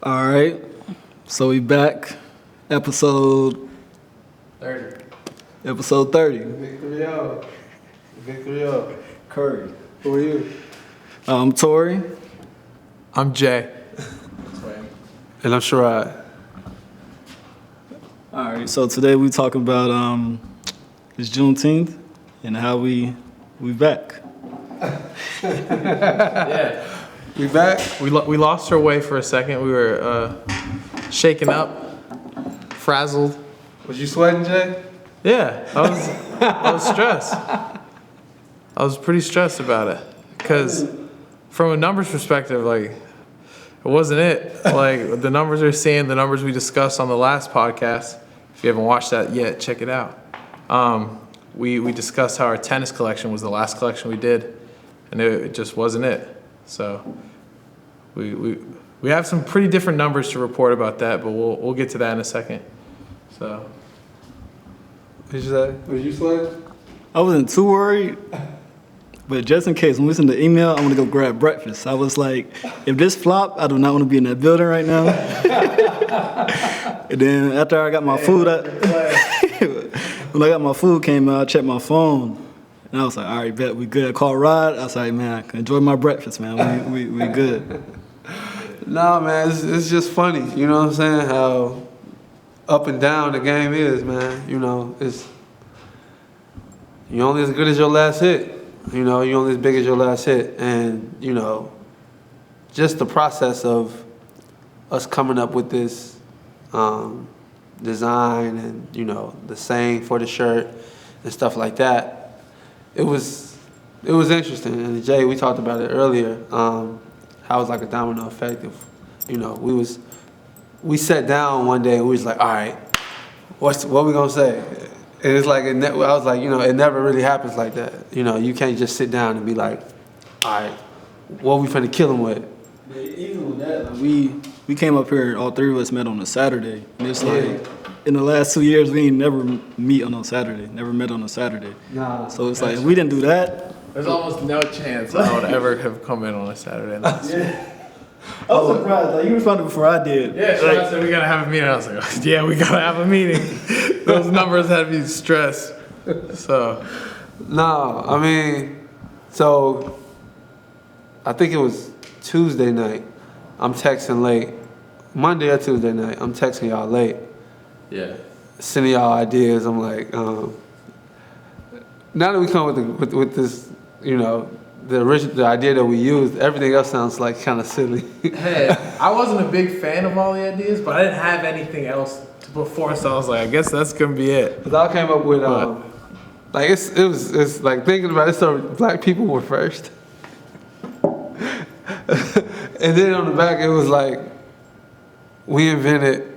All right, so we back, episode 30. Episode 30. Victorio. Curry. Who are you? I'm Torey. I'm Jay. And I'm Sharod. All right, so today we talking about it's Juneteenth and how we back. Yeah. We back? We lost our way for a second. We were shaken up, frazzled. Was you sweating, Jay? Yeah, I was stressed. I was pretty stressed about it because from a numbers perspective, like, it wasn't it. Like, the numbers we're seeing, the numbers we discussed on the last podcast. If you haven't watched that yet, check it out. We discussed how our tennis collection was the last collection we did, and it just wasn't it. So we have some pretty different numbers to report about that, but we'll get to that in a second. So. What did you say? Was you sweating? I wasn't too worried, but just in case, when we send the email, I'm gonna go grab breakfast. I was like, if this flop, I do not want to be in that building right now. And then after I got my food, when I got my food came out, I checked my phone. And I was like, all right, bet we good. I called Rod. I was like, man, I can enjoy my breakfast, man. We good. Nah, man, it's just funny. You know what I'm saying? How up and down the game is, man. You know, you're only as good as your last hit. You know, you're only as big as your last hit. And, you know, just the process of us coming up with this design and, you know, the saying for the shirt and stuff like that. It was interesting, and Jay, we talked about it earlier. How it was like a domino effect. Of, you know, we sat down one day and we was like, all right, what we gonna say? And it's like I was like, you know, it never really happens like that. You know, you can't just sit down and be like, all right, what we finna kill him with? But even with that, like, we came up here. All three of us met on a Saturday, and it's like. In the last 2 years, we ain't never met on a Saturday. Nah. So it's like, if we didn't do that. There's almost no chance I would ever have come in on a Saturday night. Yeah. I was surprised. Like, you responded before I did. Yeah, Sharod said we gotta have a meeting. I was like, oh, yeah, we gotta have a meeting. Those numbers had me stressed. So. No, I mean, so I think it was Tuesday night. I'm texting late. Monday or Tuesday night, I'm texting y'all late. Yeah. Sending y'all ideas. I'm like, now that we come with this, you know, the idea that we used, everything else sounds like kind of silly. Hey, I wasn't a big fan of all the ideas, but I didn't have anything else to put forth, so I was like, I guess that's gonna be it. Cause I came up with like it's like thinking about it. So black people were first, and then on the back it was like we invented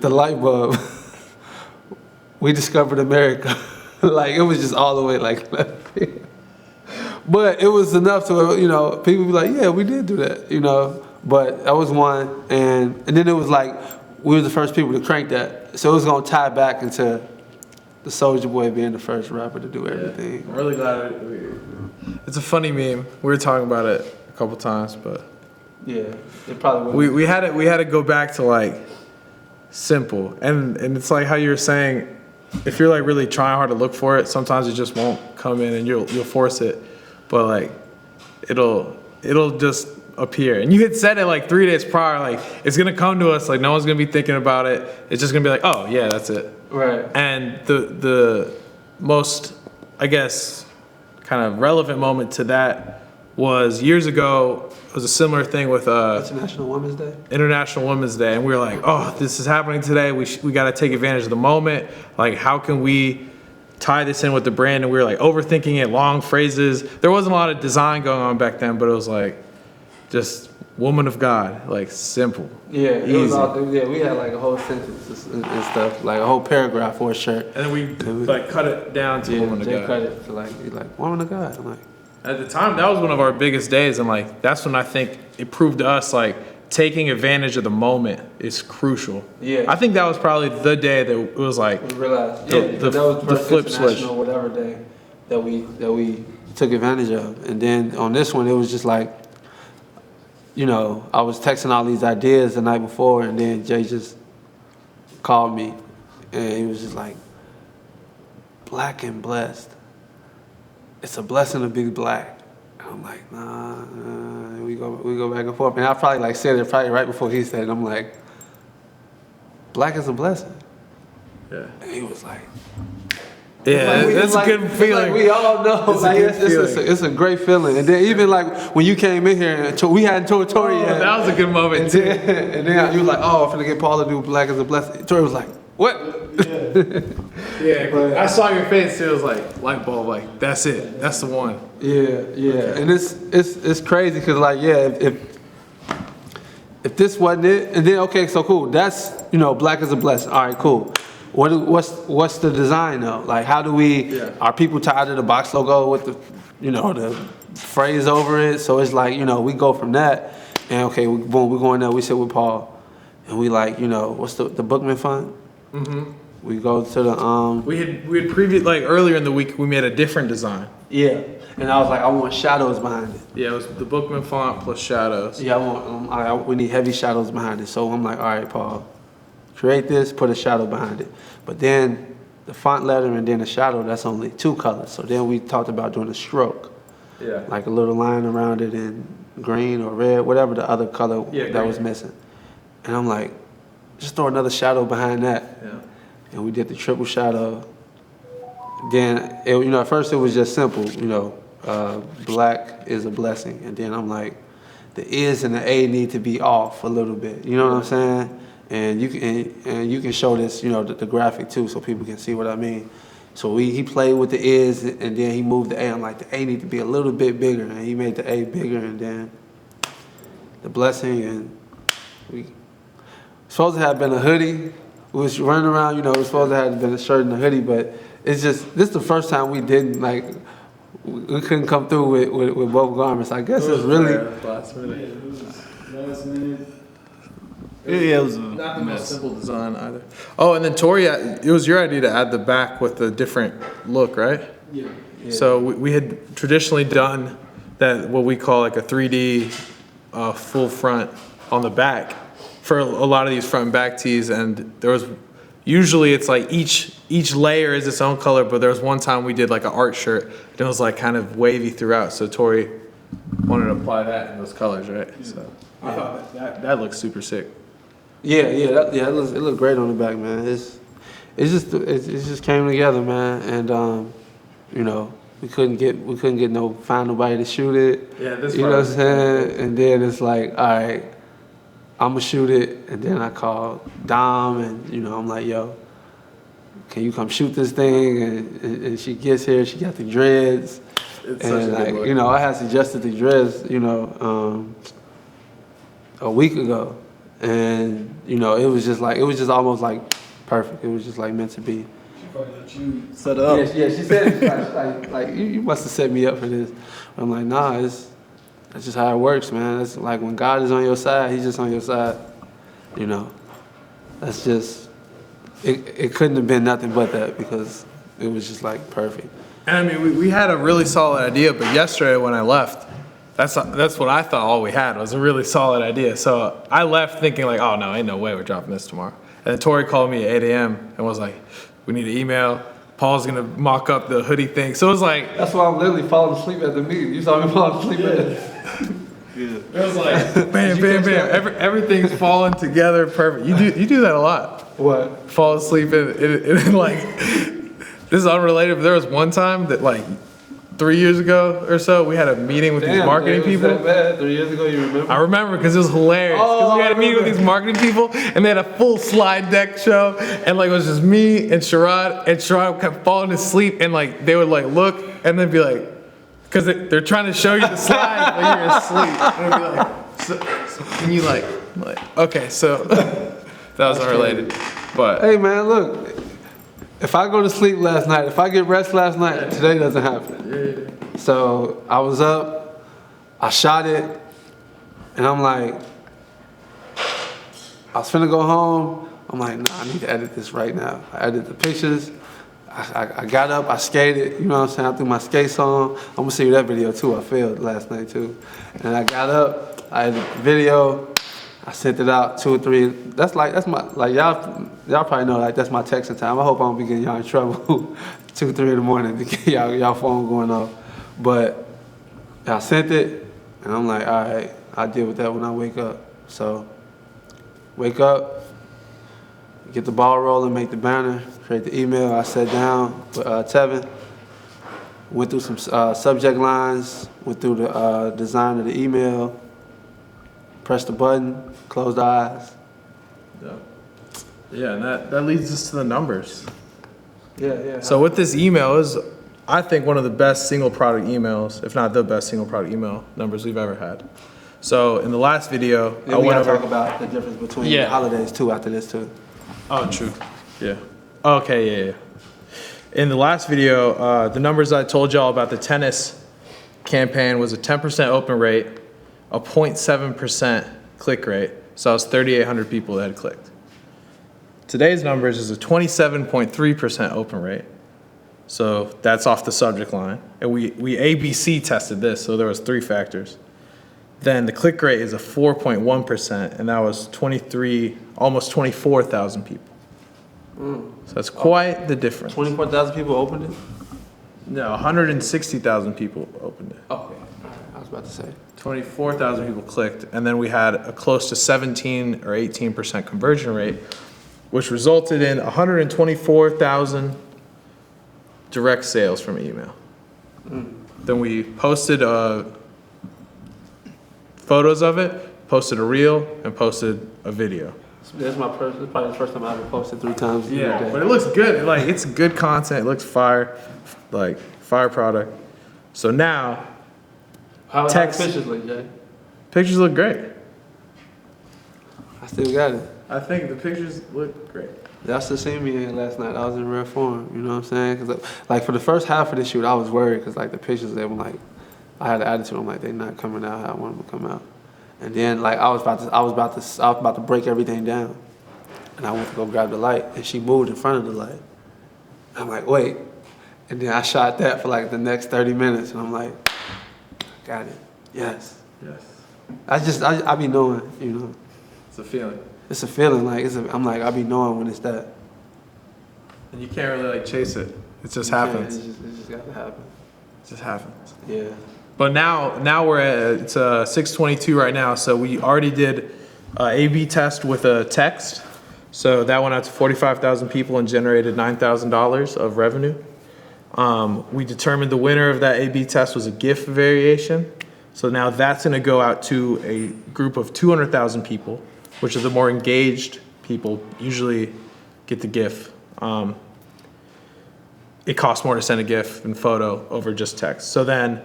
the light bulb. We discovered America. Like, it was just all the way like but it was enough to, you know, people be like, yeah, we did do that, you know. But that was one, and then it was like we were the first people to crank that. So it was gonna tie back into the Soulja Boy being the first rapper to do everything. I'm really glad it's a funny meme. We were talking about it a couple times, but yeah, it probably we had to go back to like simple, and it's like how you were saying, if you're like really trying hard to look for it, sometimes it just won't come in, and you'll force it, but like it'll just appear. And you had said it like 3 days prior, like it's gonna come to us, like no one's gonna be thinking about it. It's just gonna be like, oh yeah, that's it. Right. And the most, I guess, kind of relevant moment to that was years ago. It was a similar thing with International Women's Day, and we were like, oh, this is happening today. We got to take advantage of the moment. Like, how can we tie this in with the brand? And we were like overthinking it, long phrases. There wasn't a lot of design going on back then, but it was like just woman of God, like simple. Yeah, it easy. was all, yeah, we had like a whole sentence and stuff, like a whole paragraph for a shirt. And then we like cut it down to woman of God. Cut it to like woman of God. I'm like. At the time, that was one of our biggest days, and like that's when I think it proved to us like taking advantage of the moment is crucial. Yeah, I think that was probably the day that it was like we realized. That was the flip switch. Whatever day that we took advantage of, and then on this one it was just like you know, I was texting all these ideas the night before, and then Jay just called me, and he was just like, black and blessed. It's a blessing to be black. And I'm like, nah, we go back and forth. And I probably like said it probably right before he said it. I'm like, black is a blessing. Yeah. And he was like, yeah, like, that's a good feeling. Like we all know, it's a great feeling. And then even like when you came in here, and we hadn't told Torey yet. That was a good moment too. And then you was like, oh, I'm finna get Paul to do black as a blessing. Torey was like, what? Yeah, I saw your face too. It was like light bulb, like that's it, that's the one. Yeah. Okay. And it's crazy because like if this wasn't it, and then okay, so cool. That's, you know, black as a blessing. All right, cool. What's the design though? Like, how do we? Are people tired of the box logo with the, you know, the phrase over it? So it's like, you know, we go from that, and okay, we go in there. We sit with Paul, and we like, you know, what's the Bookman font? Mm-hmm. We go to the We had previewed, like earlier in the week we made a different design. Yeah, and I was like, I want shadows behind it. Yeah, it was the Bookman font plus shadows. Yeah, we need heavy shadows behind it. So I'm like, all right, Paul, create this, put a shadow behind it. But then the font letter and then the shadow, that's only 2 colors. So then we talked about doing a stroke. Yeah. Like a little line around it in green or red, whatever the other color that was missing. And I'm like, just throw another shadow behind that. Yeah. And we did the triple shadow. Then, you know, at first it was just simple, you know, black is a blessing. And then I'm like, the is and the a need to be off a little bit. You know what I'm saying? And you can show this, you know, the graphic too, so people can see what I mean. So he played with the is, and then he moved the a. I'm like, the a need to be a little bit bigger, and he made the a bigger, and then the blessing, and we supposed to have been a hoodie. We was running around, you know, it was supposed to have been a shirt and a hoodie, but it's just, this is the first time we didn't, like, we couldn't come through with both garments. I guess it's really... Last minute. Yeah, it was not the most simple design either. Oh, and then Torey, it was your idea to add the back with a different look, right? Yeah. So we had traditionally done that, what we call like a 3D full front on the back for a lot of these front and back tees, and there was usually it's like each layer is its own color, but there was one time we did like an art shirt and it was like kind of wavy throughout. So Torey wanted to apply that in those colors, right? So I thought that looks super sick. It looked great on the back, man. It just came together, man, and you know, we couldn't find nobody to shoot it. Yeah, this. You know what I'm saying? And then it's like, all right, I'm gonna shoot it, and then I called Dom, and you know, I'm like, yo, can you come shoot this thing? And she gets here, she got the dreads, and like, you know, I had suggested the dreads, you know, a week ago. And, you know, it was just almost like perfect. It was just like meant to be. She probably let you set up. Yeah, she said, like you must have set me up for this. But I'm like, nah, that's just how it works, man. It's like when God is on your side, he's just on your side. You know, that's just, it couldn't have been nothing but that, because it was just like perfect. And I mean, we had a really solid idea, but yesterday when I left, that's what I thought all we had was a really solid idea. So I left thinking like, oh no, ain't no way we're dropping this tomorrow. And then Torey called me at 8 a.m. and was like, we need an email. Paul's gonna mock up the hoodie thing. So it was like, that's why I'm literally falling asleep at the meeting. You saw me falling asleep at it. Yeah. It was like, bam. Everything's falling together perfect. You do that a lot. What? Fall asleep and like, this is unrelated, but there was one time that like 3 years ago or so, we had a meeting with these marketing people. That bad. 3 years ago, you remember? I remember because it was hilarious. Because we had a meeting with these marketing people, and they had a full slide deck show, and like it was just me and Sharod kept falling asleep, and like they would like look and then be like, because they're trying to show you the slides, but you're asleep. And they'd be like, so can you like, okay, so that was unrelated, but hey man, look. If I go to sleep last night, if I get rest last night, today doesn't happen. Yeah. So I was up, I shot it, and I'm like, I was finna go home. I'm like, nah, I need to edit this right now. I edited the pictures. I got up, I skated, you know what I'm saying? I threw my skates on. I'm gonna see you that video too. I failed last night too. And I got up, I edited the video. I sent it out 2 or 3. That's my like y'all probably know like that's my texting time. I hope I don't be getting y'all in trouble 2, 3 in the morning to get y'all phone going off. But I sent it, and I'm like, all right, I'll deal with that when I wake up. So wake up, get the ball rolling, make the banner, create the email. I sat down with Tevin, went through some subject lines, went through the design of the email, pressed the button, closed the eyes. Yeah, and that leads us to the numbers. Yeah. So what this email is, I think one of the best single product emails, if not the best single product email numbers we've ever had. So in the last video, I went over. Talk about the difference between the holidays too after this too. Oh, true. Yeah. Okay, yeah. In the last video, the numbers I told y'all about the tennis campaign was a 10% open rate, a 0.7% click rate. So that was 3,800 people that had clicked. Today's numbers is a 27.3% open rate. So that's off the subject line. And we ABC tested this, so there was 3 factors. Then the click rate is a 4.1%, and that was almost 24,000 people. So that's quite the difference. 24,000 people opened it? No, 160,000 people opened it. Okay, I was about to say. 24,000 people clicked, and then we had a close to 17 or 18% conversion rate, which resulted in 124,000 direct sales from email. Then we posted photos of it, posted a reel, and posted a video. That's probably the first time I ever posted 3 times. Yeah, but it looks good. Like, it's good content. It looks fire, like fire product. So now, how text. the pictures look, Jay? Pictures look great. I still got it. I think the pictures look great. Y'all still seen me last night. I was in rare form. You know what I'm saying? Because like for the first half of the shoot, I was worried because like the pictures, they were like, I had an attitude. I'm like, they're not coming out how I want them to come out. And then like I was about to break everything down, and I went to go grab the light, and she moved in front of the light. I'm like, wait, and then I shot that for like the next 30 minutes, and I'm like, got it, yes. I be knowing, you know. It's a feeling. It's a feeling, like I'm like I be knowing when it's that. And you can't really like chase it. It just happens. It just got to happen. It just happens. Yeah. But now we're at, it's 6:22 right now, so we already did A/B test with a text. So that went out to 45,000 people and generated $9,000 of revenue. We determined the winner of that A/B test was a GIF variation. So now that's gonna go out to a group of 200,000 people, which are the more engaged people, usually get the GIF. It costs more to send a GIF and photo over just text. So then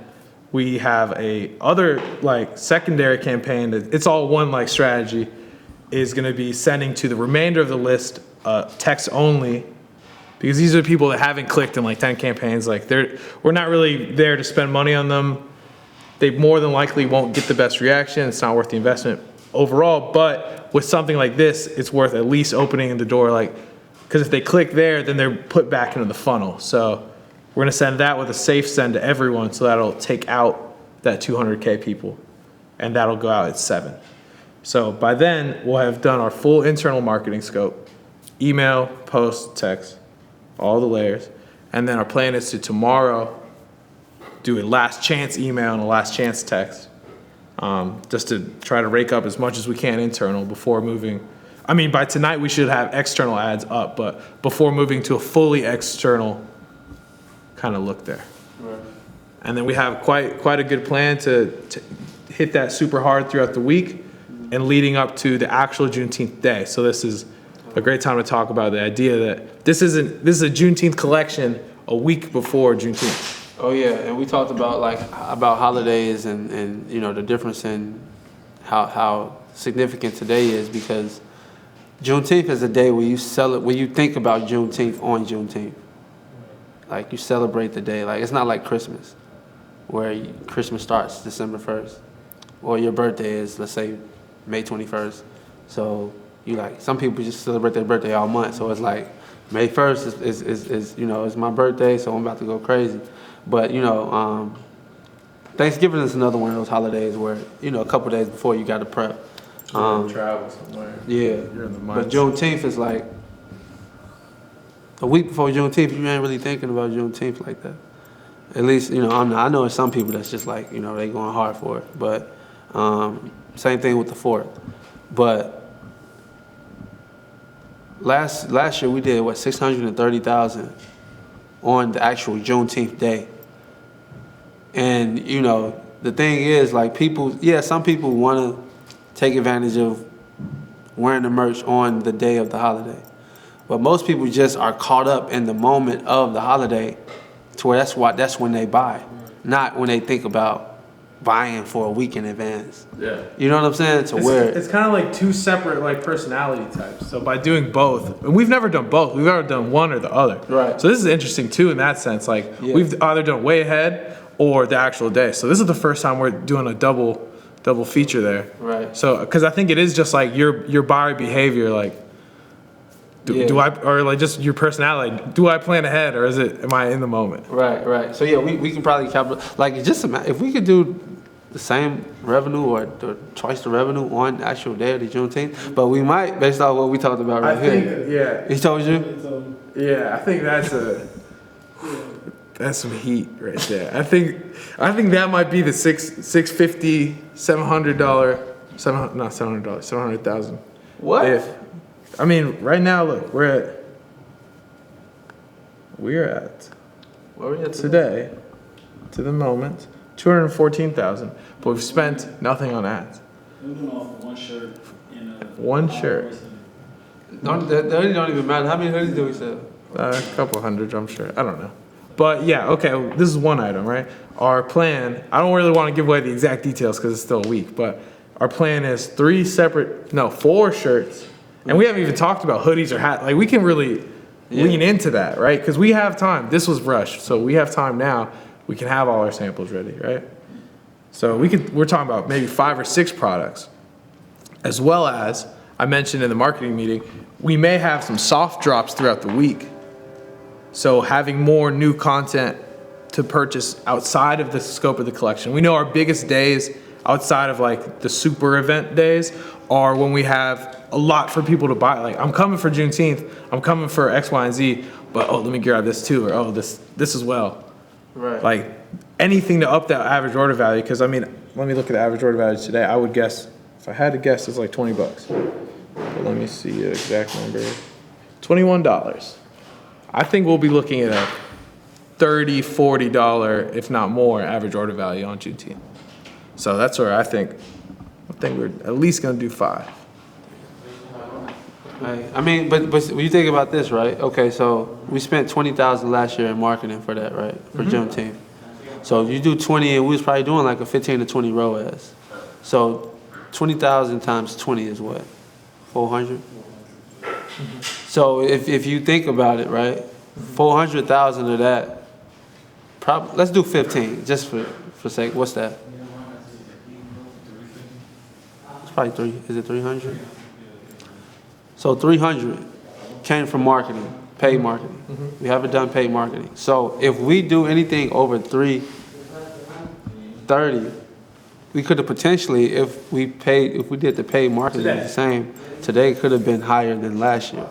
we have a other like secondary campaign that it's all one like strategy is going to be sending to the remainder of the list text only, because these are people that haven't clicked in like 10 campaigns. Like we're not really there to spend money on them. They more than likely won't get the best reaction. It's not worth the investment overall, but with something like this, it's worth at least opening the door, like, because if they click there, then they're put back into the funnel. So we're gonna send that with a safe send to everyone, so that'll take out that 200K people, and that'll go out at 7. So by then, we'll have done our full internal marketing scope, email, post, text, all the layers, and then our plan is to tomorrow do a last chance email and a last chance text, just to try to rake up as much as we can internal before moving. I mean, by tonight we should have external ads up, but before moving to a fully external kind of look there. Right. And then we have quite a good plan to hit that super hard throughout the week and leading up to the actual Juneteenth day. So this is a great time to talk about the idea that this is a Juneteenth collection a week before Juneteenth. Oh yeah, and we talked about about holidays and you know the difference in how significant today is, because Juneteenth is a day where you think about Juneteenth on Juneteenth. Like, you celebrate the day. Like, it's not like Christmas, where Christmas starts December 1st, or your birthday is, let's say, May 21st. So you like, some people just celebrate their birthday all month. So it's like May 1st is you know, it's my birthday, so I'm about to go crazy. But you know, Thanksgiving is another one of those holidays where, you know, a couple days before you got to prep. Travel somewhere. Yeah. You're in the But mindset. Juneteenth is like, a week before Juneteenth, you ain't really thinking about Juneteenth like that. At least, you know, I'm not. I know some people that's just like, you know, they going hard for it. But same thing with the 4th. But last year we did, what, 630,000 on the actual Juneteenth day. And, you know, the thing is, like, people, yeah, some people want to take advantage of wearing the merch on the day of the holiday. But most people just are caught up in the moment of the holiday to where that's when they buy, not when they think about buying for a week in advance. Yeah. You know what I'm saying? It's kind of like two separate like personality types. So by doing both, and we've never done both. We've ever done one or the other. Right. So this is interesting too in that sense. Like we've either done way ahead or the actual day. So this is the first time we're doing a double feature there. Right. So because I think it is just like your buyer behavior, like do I, or like just your personality. Do I plan ahead or am I in the moment? Right. So yeah, we can probably like it's just if we could do the same revenue or twice the revenue on the actual day of the Juneteenth, but we might based on what we talked about right here. Yeah. He told you? Yeah, I think that's some heat right there. I think that might be the $650, $700,000. What? I mean, right now, look, we're at Where are we at today, to the moment, 214,000, but we've spent nothing on ads. We're doing off of one shirt in a One shirt. That really don't even matter. How many hoodies do we sell? A couple hundred, I'm sure. I don't know. But yeah, okay, this is one item, right? Our plan, I don't really want to give away the exact details because it's still a week, but our plan is 4 shirts. And we haven't even talked about hoodies or hats. Like, we can really lean into that, right? Because we have time. This was rushed, so we have time now. We can have all our samples ready, right? So we're talking about maybe 5 or 6 products. As well as, I mentioned in the marketing meeting, we may have some soft drops throughout the week. So having more new content to purchase outside of the scope of the collection. We know our biggest days outside of like the super event days are when we have a lot for people to buy. Like, I'm coming for Juneteenth, I'm coming for X, Y, and Z, but let me grab this too, or this as well. Right. Like anything to up that average order value, because I mean, let me look at the average order value today. I would guess, if I had to guess, it's like $20. But let me see the exact number. $21. I think we'll be looking at a $30, $40, if not more, average order value on Juneteenth. So that's where I think we're at least gonna do 5. Right. I mean, but when you think about this, right? Okay, so we spent $20,000 last year in marketing for that, right? For Juneteenth. So if you do 20, and we was probably doing like a 15 to 20 ROAS. So 20,000 times 20 is what? 400. So if you think about it, right? 400,000 of that. Let's do 15, just for sake. What's that? It's probably 3. Is it 300? So 300 came from marketing, paid marketing. We haven't done paid marketing. So if we do anything over 330, we could have potentially, if we did the paid marketing the same, today could have been higher than last year.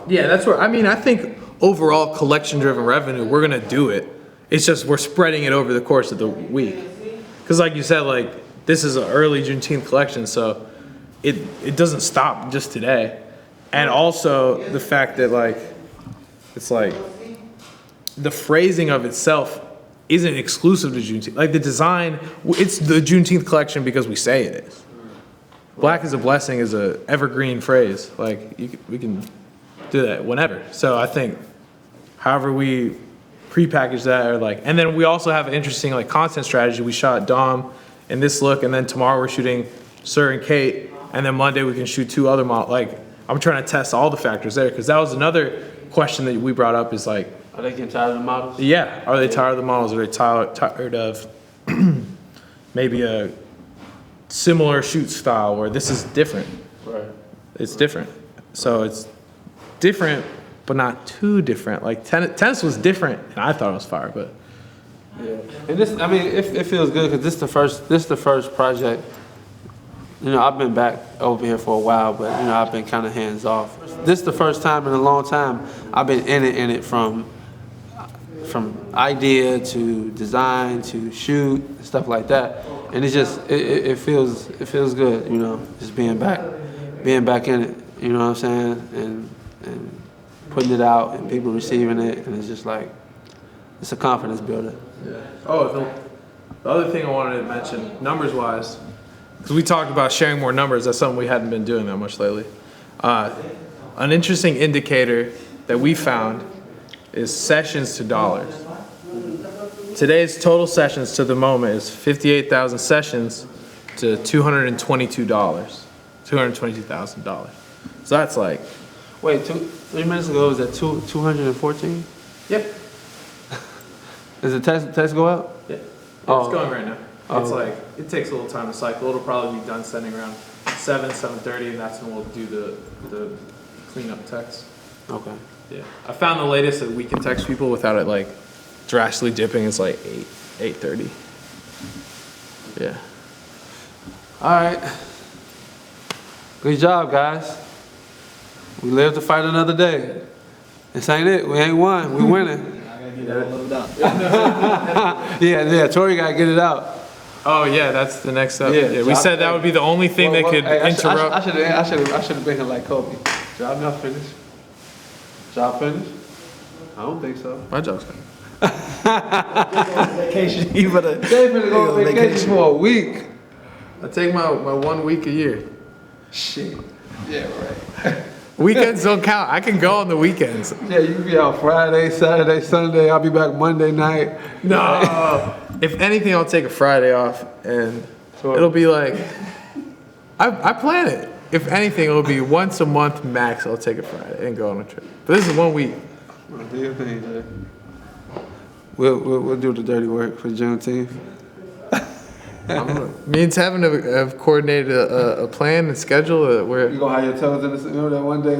Yeah, that's where, I mean, I think overall collection-driven revenue, we're gonna do it. It's just we're spreading it over the course of the week. Because like you said, like, this is an early Juneteenth collection, so it doesn't stop just today. And also the fact that like, it's like, the phrasing of itself isn't exclusive to Juneteenth. Like the design, it's the Juneteenth collection because we say it is. Black is a blessing is a evergreen phrase. Like we can do that whenever. So I think however we prepackage that or like, and then we also have an interesting like content strategy. We shot Dom in this look, and then tomorrow we're shooting Sir and Kate, and then Monday we can shoot 2 other models. Like I'm trying to test all the factors there because that was another question that we brought up is like, are they getting tired of the models? Yeah, are they tired of the models? Are they tired of maybe a similar shoot style where this is different? Right. It's different. So it's different, but not too different. Like tennis was different, and I thought it was fire, but Yeah, and this, I mean, it feels good because this the first project. You know, I've been back over here for a while, but you know, I've been kind of hands off. This is the first time in a long time I've been in it from idea to design to shoot and stuff like that, and it's just it feels good. You know, just being back in it. You know what I'm saying, and putting it out and people receiving it, and it's just like it's a confidence builder. Yeah. Oh, the other thing I wanted to mention, numbers-wise, because we talked about sharing more numbers. That's something we hadn't been doing that much lately. An interesting indicator that we found is sessions to dollars. Today's total sessions to the moment is 58,000 sessions to $222, $222,000. So that's like. Wait, 3 minutes ago was that 214? Yep. Does the test go out? Yeah. Oh. It's going right now. Oh. It's like, it takes a little time to cycle. It'll probably be done sending around 7:30, and that's when we'll do the cleanup text. Okay. Yeah. I found the latest that we can text people without it like drastically dipping. It's like 8:30. Yeah. All right. Good job, guys. We live to fight another day. This ain't it. We ain't won. We winning. I gotta get that loaded out. Yeah. Torey gotta get it out. Oh yeah, that's the next step. Yeah, We said that would be the only thing that could interrupt. I should have been here like Kobe. Job not finished. Job finished? I don't think so. My job's done. Vacation. You better. They finna go on vacation for a week. I take my 1 week a year. Shit. Yeah, right. Weekends don't count. I can go on the weekends. Yeah, you can be out Friday, Saturday, Sunday. I'll be back Monday night. No. If anything, I'll take a Friday off, and it'll be like, I plan it. If anything, it'll be once a month max. I'll take a Friday and go on a trip. But this is 1 week. Do your thing, Jay. We'll do the dirty work for Juneteenth. Me and Tevin have coordinated a plan and schedule where. You gonna have your toes in the remember that one day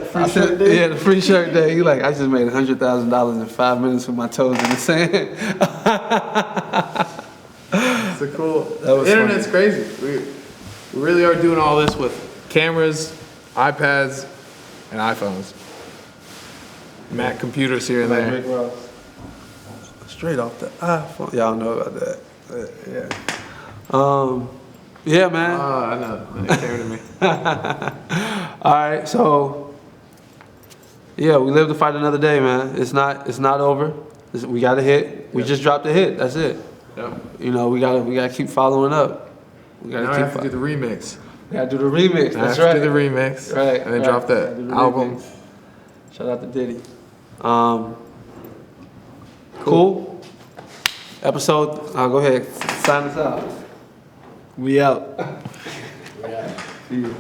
free shirt day? Yeah, the free shirt day. You like, I just made $100,000 in 5 minutes with my toes in the sand. It's a cool. That was The internet's funny. crazy. We really are doing all this with cameras, iPads, and iPhones. Mac computers here and Like there. Rick Ross. Straight off the iPhone. Y'all know about that. Yeah. Yeah, man. I know. It came to me. All right, so yeah, we live to fight another day, man. It's not over. We got a hit. We just dropped a hit. That's it. Yep. You know, we gotta keep following up. We gotta Now I keep. have to do the remix. We gotta do the remix. I That's have right. to do the remix. Right. And then right. drop Gotta that do the album. remix. Shout out to Diddy. Cool. Episode. Go ahead. Sign us out. We out. See you.